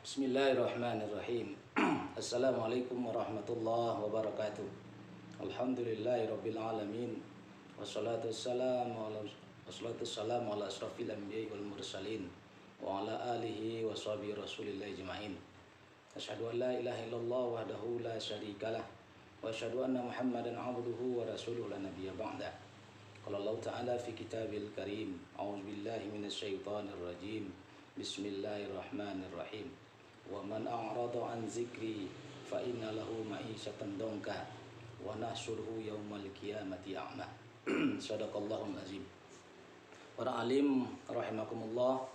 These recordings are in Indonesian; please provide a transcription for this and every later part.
Bismillahirrahmanirrahim. Assalamualaikum warahmatullahi wabarakatuh. Alhamdulillahirabbil alamin. Wassalatu wassalamu ala asrofil anbiya'i wal mursalin wa ala alihi wa sahbihi rasulillah ajma'in. Asyhadu an la ilaha illallah wahdahu la syarikalah wa asyhadu anna Muhammadan abduhu wa rasuluhu la nabiyya ba'da. Qala Allah Ta'ala fi kitabil karim. A'udzubillahi minasyaitonir rajim. Bismillahirrahmanirrahim. Wa man a'rada an zikri fa inna lahu ma'isyatan donka wa nahsyuruhu yaumal qiyamati a'ma. Shadaqallahul azim. Para alim rahimakumullah,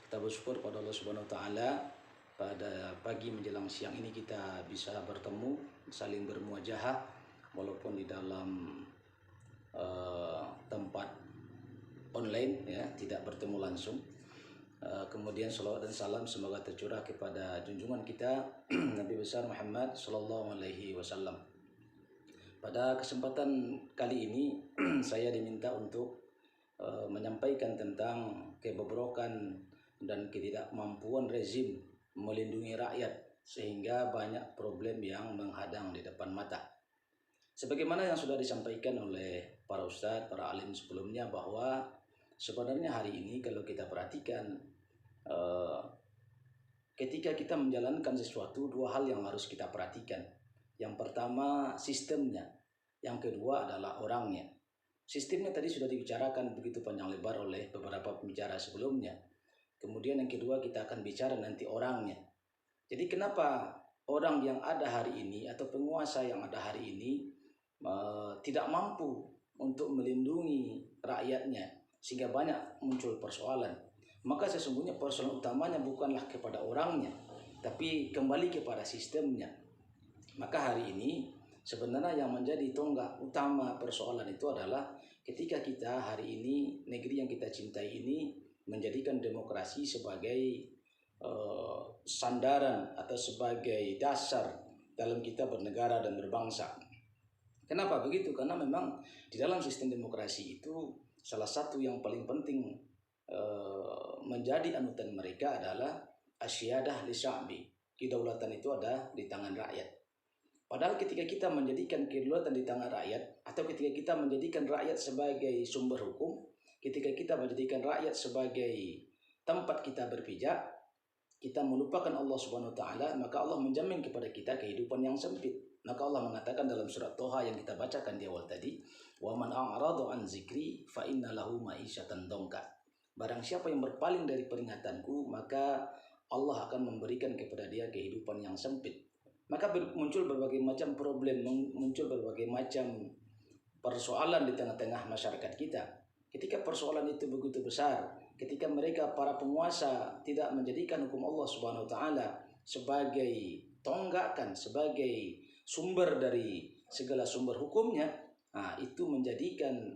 kita bersyukur pada Allah Subhanahu wa taala pada pagi menjelang siang ini kita bisa bertemu, saling bermuajahah walaupun di dalam tempat online ya, tidak bertemu langsung. Kemudian salawat dan salam semoga tercurah kepada junjungan kita Nabi besar Muhammad sallallahu alaihi wasallam. Pada kesempatan kali ini saya diminta untuk menyampaikan tentang kebobrokan dan ketidakmampuan rezim melindungi rakyat sehingga banyak problem yang menghadang di depan mata. Sebagaimana yang sudah disampaikan oleh para ustadz, para alim sebelumnya, bahwa sebenarnya hari ini kalau kita perhatikan ketika kita menjalankan sesuatu, dua hal yang harus kita perhatikan. Yang pertama sistemnya, yang kedua adalah orangnya. Sistemnya tadi sudah dibicarakan begitu panjang lebar oleh beberapa pembicara sebelumnya. Kemudian yang kedua kita akan bicara nanti orangnya. Jadi kenapa orang yang ada hari ini atau penguasa yang ada hari ini tidak mampu untuk melindungi rakyatnya sehingga banyak muncul persoalan? Maka sesungguhnya persoalan utamanya bukanlah kepada orangnya, tapi kembali kepada sistemnya. Maka hari ini sebenarnya yang menjadi tonggak utama persoalan itu adalah ketika kita hari ini, negeri yang kita cintai ini menjadikan demokrasi sebagai sandaran atau sebagai dasar dalam kita bernegara dan berbangsa. Kenapa begitu? Karena memang di dalam sistem demokrasi itu salah satu yang paling penting menjadi anutan mereka adalah asyiadah li sya'bi. Kedaulatan itu ada di tangan rakyat. Padahal ketika kita menjadikan kedaulatan di tangan rakyat, atau ketika kita menjadikan rakyat sebagai sumber hukum, ketika kita menjadikan rakyat sebagai tempat kita berpijak, kita melupakan Allah Subhanahu wa taala, maka Allah menjamin kepada kita kehidupan yang sempit. Maka Allah mengatakan dalam surat Toha yang kita bacakan di awal tadi, wa man a'rada an zikri fa inna lahu ma'isyatan donka. Barang siapa yang berpaling dari peringatanku, maka Allah akan memberikan kepada dia kehidupan yang sempit. Maka muncul berbagai macam problem, muncul berbagai macam persoalan di tengah-tengah masyarakat kita. Ketika persoalan itu begitu besar, ketika mereka para penguasa tidak menjadikan hukum Allah Subhanahu wa taala sebagai tonggakan, sebagai sumber dari segala sumber hukumnya, itu menjadikan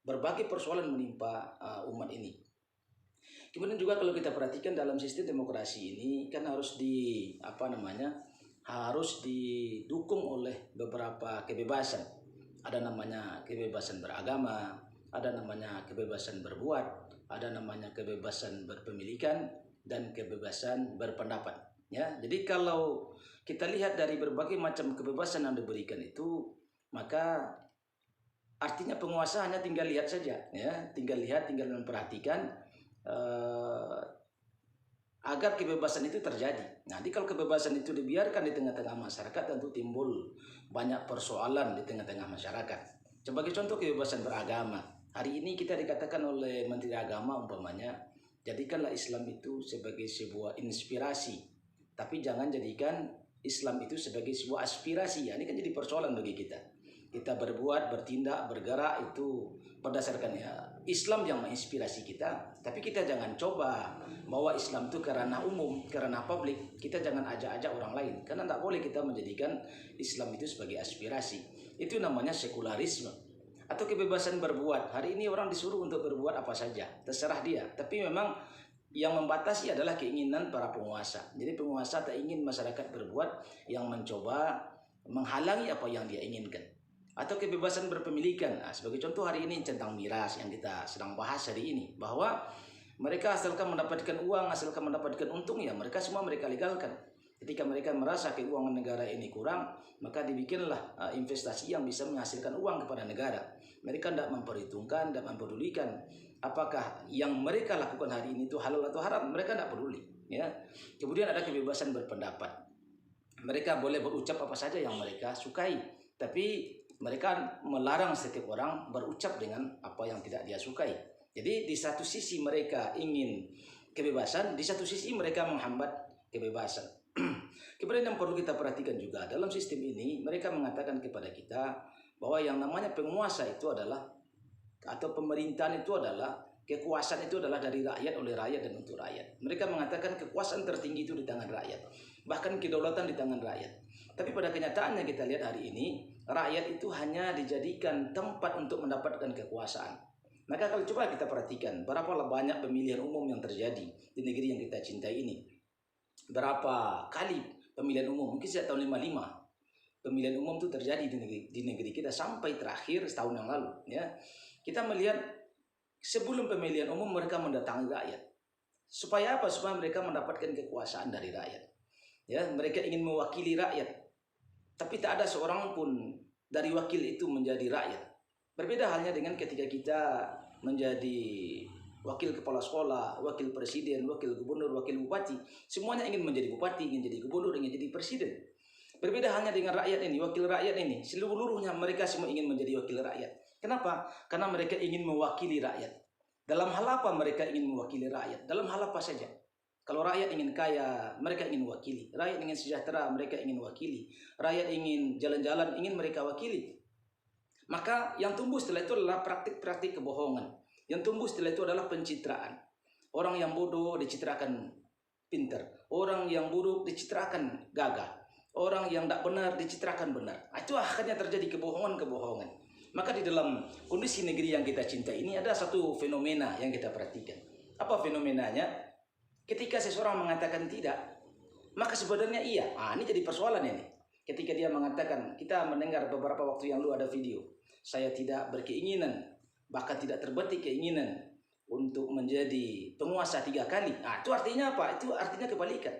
berbagai persoalan menimpa umat ini. Kemudian juga kalau kita perhatikan dalam sistem demokrasi ini kan harus harus didukung oleh beberapa kebebasan. Ada namanya kebebasan beragama, ada namanya kebebasan berbuat, ada namanya kebebasan berpemilikan, dan kebebasan berpendapat. Ya, jadi kalau kita lihat dari berbagai macam kebebasan yang diberikan itu, maka artinya penguasa hanya tinggal lihat saja, ya, tinggal memperhatikan agar kebebasan itu terjadi. Nanti kalau kebebasan itu dibiarkan di tengah-tengah masyarakat, tentu timbul banyak persoalan di tengah-tengah masyarakat. Sebagai contoh kebebasan beragama, hari ini kita dikatakan oleh Menteri Agama umpamanya, jadikanlah Islam itu sebagai sebuah inspirasi, tapi jangan jadikan Islam itu sebagai sebuah aspirasi. Ya, ini kan jadi persoalan bagi kita. Kita berbuat, bertindak, bergerak itu berdasarkan Islam yang menginspirasi kita, tapi kita jangan coba bawa Islam itu ke ranah umum, ke ranah publik. Kita jangan ajak-ajak orang lain, karena tidak boleh kita menjadikan Islam itu sebagai aspirasi. Itu namanya sekularisme atau kebebasan berbuat. Hari ini orang disuruh untuk berbuat apa saja, terserah dia, tapi memang yang membatasi adalah keinginan para penguasa. Jadi penguasa tak ingin masyarakat berbuat yang mencoba menghalangi apa yang dia inginkan. Atau kebebasan berpemilikan. Sebagai contoh hari ini tentang miras yang kita sedang bahas hari ini, bahwa Mereka asalkan mendapatkan uang, asalkan mendapatkan untung, ya mereka semua mereka legalkan. Ketika mereka merasa keuangan negara ini kurang, maka dibikinlah investasi yang bisa menghasilkan uang kepada negara. Mereka tidak memperhitungkan, tidak mempedulikan apakah yang mereka lakukan hari ini itu halal atau haram. Mereka tidak peduli. Ya. Kemudian ada kebebasan berpendapat. Mereka boleh berucap apa saja yang mereka sukai, tapi mereka melarang setiap orang berucap dengan apa yang tidak dia sukai. Jadi di satu sisi mereka ingin kebebasan, di satu sisi mereka menghambat kebebasan. Kemudian yang perlu kita perhatikan juga dalam sistem ini, mereka mengatakan kepada kita bahwa yang namanya penguasa itu adalah, atau pemerintahan itu adalah, kekuasaan itu adalah dari rakyat, oleh rakyat, dan untuk rakyat. Mereka mengatakan kekuasaan tertinggi itu di tangan rakyat, bahkan kedaulatan di tangan rakyat. Tapi pada kenyataannya kita lihat hari ini, rakyat itu hanya dijadikan tempat untuk mendapatkan kekuasaan. Maka kalau coba kita perhatikan berapa banyak pemilihan umum yang terjadi di negeri yang kita cintai ini. Berapa kali pemilihan umum, mungkin sejak tahun 55 pemilihan umum itu terjadi di negeri kita sampai terakhir setahun yang lalu. Ya, kita melihat sebelum pemilihan umum mereka mendatangi rakyat. Supaya apa? Supaya mereka mendapatkan kekuasaan dari rakyat. Ya, mereka ingin mewakili rakyat. Tapi tak ada seorang pun dari wakil itu menjadi rakyat. Berbeda halnya dengan ketika kita menjadi wakil kepala sekolah, wakil presiden, wakil gubernur, wakil bupati. Semuanya ingin menjadi bupati, ingin jadi gubernur, ingin jadi presiden. Berbeda halnya dengan rakyat ini, wakil rakyat ini. Seluruhnya mereka semua ingin menjadi wakil rakyat. Kenapa? Karena mereka ingin mewakili rakyat. Dalam hal apa mereka ingin mewakili rakyat? Dalam hal apa saja? Kalau rakyat ingin kaya, mereka ingin wakili. Rakyat ingin sejahtera, mereka ingin wakili. Rakyat ingin jalan-jalan, ingin mereka wakili. Maka yang tumbuh setelah itu adalah praktik-praktik kebohongan. Yang tumbuh setelah itu adalah pencitraan. Orang yang bodoh dicitrakan pintar. Orang yang buruk dicitrakan gagah. Orang yang tidak benar dicitrakan benar. Itu akhirnya terjadi kebohongan-kebohongan. Maka di dalam kondisi negeri yang kita cintai ini ada satu fenomena yang kita perhatikan. Apa fenomenanya? Ketika seseorang mengatakan tidak, maka sebenarnya iya. Ini jadi persoalan ini. Ketika dia mengatakan, kita mendengar beberapa waktu yang lalu ada video, saya tidak berkeinginan, bahkan tidak terbetik keinginan untuk menjadi penguasa 3 kali. Itu artinya apa? Itu artinya kebalikan.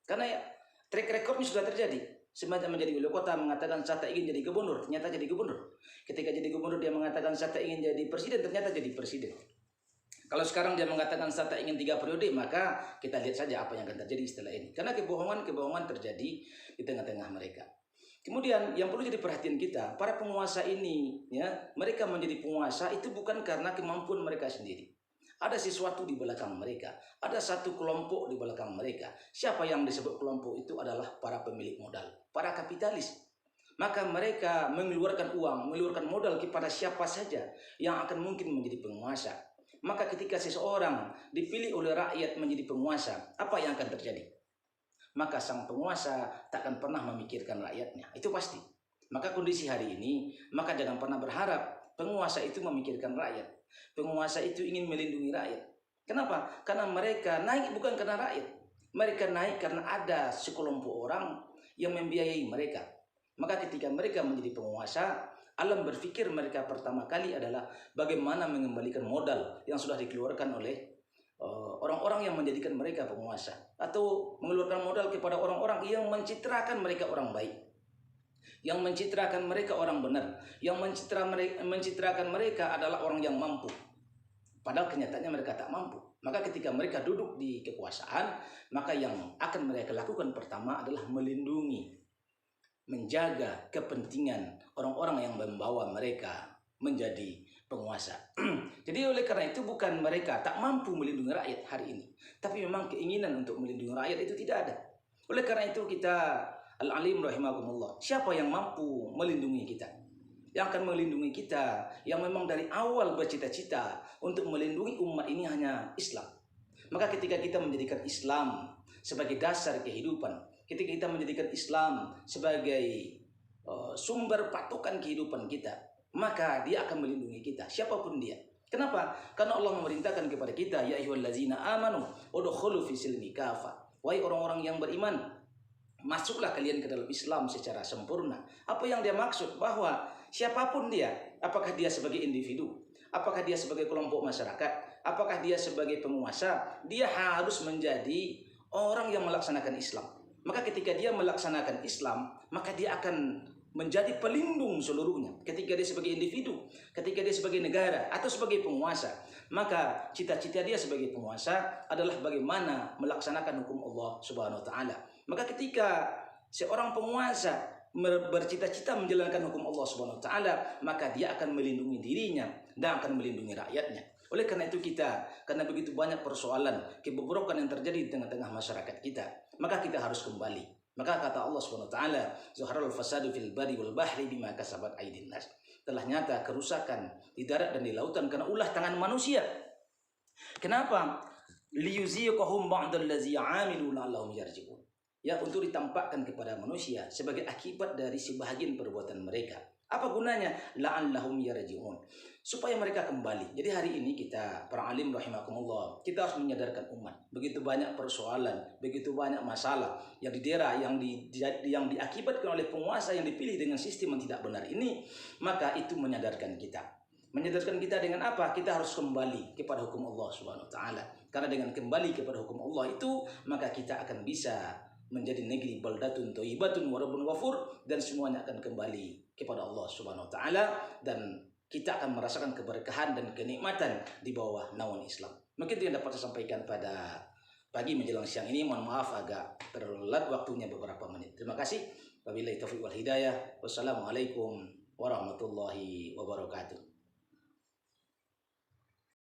Karena ya, track recordnya sudah terjadi. Semacam menjadi wali kota mengatakan saya tak ingin jadi gubernur, ternyata jadi gubernur. Ketika jadi gubernur dia mengatakan saya tak ingin jadi presiden, ternyata jadi presiden. Kalau sekarang dia mengatakan saya tak ingin 3 periode, maka kita lihat saja apa yang akan terjadi setelah ini. Karena kebohongan terjadi di tengah-tengah mereka. Kemudian yang perlu jadi perhatian kita, para penguasa ini, ya, mereka menjadi penguasa itu bukan karena kemampuan mereka sendiri. Ada sesuatu di belakang mereka, ada satu kelompok di belakang mereka. Siapa yang disebut kelompok itu adalah para pemilik modal, para kapitalis. Maka mereka mengeluarkan uang, mengeluarkan modal kepada siapa saja yang akan mungkin menjadi penguasa. Maka ketika seseorang dipilih oleh rakyat menjadi penguasa, apa yang akan terjadi? Maka sang penguasa takkan pernah memikirkan rakyatnya. Itu pasti. Maka kondisi hari ini, maka jangan pernah berharap penguasa itu memikirkan rakyat. Penguasa itu ingin melindungi rakyat. Kenapa? Karena mereka naik bukan karena rakyat. Mereka naik karena ada sekelompok orang yang membiayai mereka. Maka ketika mereka menjadi penguasa, alam berpikir mereka pertama kali adalah bagaimana mengembalikan modal yang sudah dikeluarkan oleh orang-orang yang menjadikan mereka penguasa, atau mengeluarkan modal kepada orang-orang yang mencitrakan mereka orang baik, yang mencitrakan mereka orang benar, yang mencitrakan mereka adalah orang yang mampu. Padahal kenyataannya mereka tak mampu. Maka ketika mereka duduk di kekuasaan, maka yang akan mereka lakukan pertama adalah melindungi, menjaga kepentingan orang-orang yang membawa mereka menjadi penguasa. Jadi oleh karena itu bukan mereka tak mampu melindungi rakyat hari ini, tapi memang keinginan untuk melindungi rakyat itu tidak ada. Oleh karena itu kita al-alim rahimakumullah, siapa yang mampu melindungi kita? Yang akan melindungi kita, yang memang dari awal bercita-cita untuk melindungi umat ini hanya Islam. Maka ketika kita menjadikan Islam sebagai dasar kehidupan, ketika kita menjadikan Islam sebagai sumber patokan kehidupan kita, maka dia akan melindungi kita, siapapun dia. Kenapa? Karena Allah memerintahkan kepada kita, ya ayyuhallazina amanu udkhulu fi silmi kafah. Wahai orang-orang yang beriman, masuklah kalian ke dalam Islam secara sempurna. Apa yang dia maksud? Bahwa siapapun dia, apakah dia sebagai individu, apakah dia sebagai kelompok masyarakat, apakah dia sebagai penguasa, dia harus menjadi orang yang melaksanakan Islam. Maka ketika dia melaksanakan Islam, maka dia akan menjadi pelindung seluruhnya. Ketika dia sebagai individu, ketika dia sebagai negara atau sebagai penguasa, maka cita-cita dia sebagai penguasa adalah bagaimana melaksanakan hukum Allah Subhanahu wa taala. Maka ketika seorang penguasa bercita-cita menjalankan hukum Allah Subhanahu wa taala, maka dia akan melindungi dirinya dan akan melindungi rakyatnya. Oleh karena itu karena begitu banyak persoalan, kebobrokan yang terjadi di tengah-tengah masyarakat kita, maka kita harus kembali. Maka kata Allah Subhanahu wa taala, "Zuharal fasadu fil barri wal bahri bima kasabat aydin nas." Telah nyata kerusakan di darat dan di lautan karena ulah tangan manusia. Kenapa? Liyuziqahum ba'dallazi 'amilu la'allahum yarji'un. Ya, untuk ditampakkan kepada manusia sebagai akibat dari sebahagian perbuatan mereka. Apa gunanya? La'allahum yarji'un. Supaya mereka kembali. Jadi hari ini kita, para alim rahimakumullah, kita harus menyadarkan umat. Begitu banyak persoalan, begitu banyak masalah yang didera, yang diakibatkan oleh penguasa yang dipilih dengan sistem yang tidak benar ini, maka itu menyadarkan kita. Menyadarkan kita dengan apa? Kita harus kembali kepada hukum Allah Subhanahu wa taala. Karena dengan kembali kepada hukum Allah itu, maka kita akan bisa menjadi negeri baldatun thayyibatun wa rabbun ghafur, dan semuanya akan kembali kepada Allah Subhanahu wa taala, dan kita akan merasakan keberkahan dan kenikmatan di bawah naungan Islam. Mungkin itu yang dapat saya sampaikan pada pagi menjelang siang ini. Mohon maaf agak terlambat waktunya beberapa menit. Terima kasih. Wabillahi taufiq wal hidayah. Wassalamualaikum warahmatullahi wabarakatuh.